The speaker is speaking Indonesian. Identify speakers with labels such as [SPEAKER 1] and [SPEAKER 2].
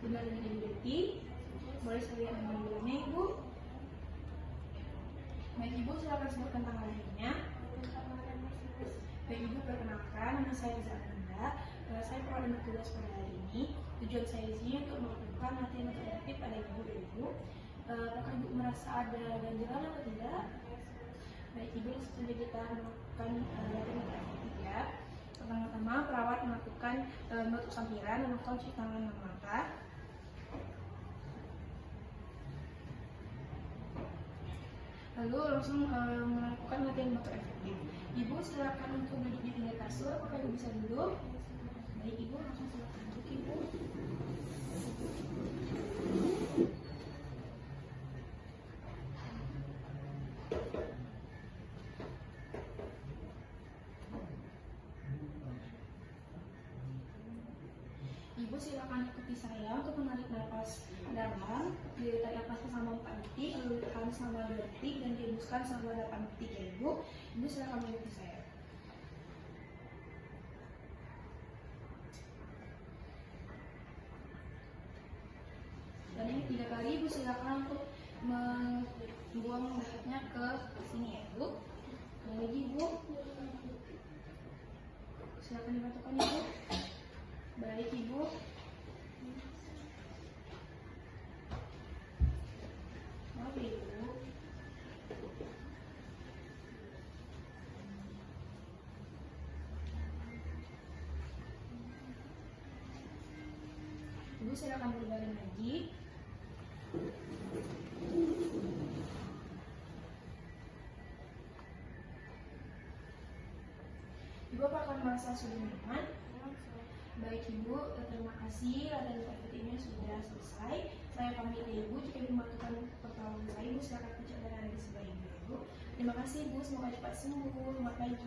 [SPEAKER 1] Benar dengan Ibu Deti? Boleh saya lihat nama bulannya, Ibu? Baik, Ibu silakan sebutkan tanggal lahirnya. Baik, Ibu perkenalkan, nama saya Riza Ananda. Saya perawat dan tugas pada hari ini. Tujuan saya di sini untuk melakukan latihan otomotif pada Ibu dan Ibu. Apakah Ibu merasa ada ganjalan atau tidak? Baik, Ibu, setelah kita melakukan latihan otomotif ya. Pertama-tama perawat melakukan membentuk sampiran, melakukan cuci tangan 6 langkah. Lalu langsung melakukan latihan motor efektif. Ibu silakan untuk duduk di pinggir kasur. Apakah Ibu bisa duduk? Baik, Ibu langsung silakan duduk, Ibu. Ibu silakan ikuti saya untuk menarik nafas dalam, ditarik nafas selama 4 detik, lalu ditahan selama 2 detik, dan dihembuskan selama 8 detik ya Ibu. Ibu silakan mengikuti saya. Dan yang 3 kali Ibu silakan untuk membuang dahaknya ke sini ya Ibu. Dan lagi Ibu, silakan dibantukan Ibu. Baik Ibu. Maaf Ibu. Ibu silakan berbaring lagi. Ibu apakah merasa sudah nyaman? Baik Ibu, terima kasih. Latihan efektifnya sudah selesai. Saya pamit ya Ibu. Jika Ibu membutuhkan pertolongan saya, Ibu silakan ucap dan ada di sebelah Ibu. Terima kasih Ibu, semoga cepat sembuh. Selamat pagi.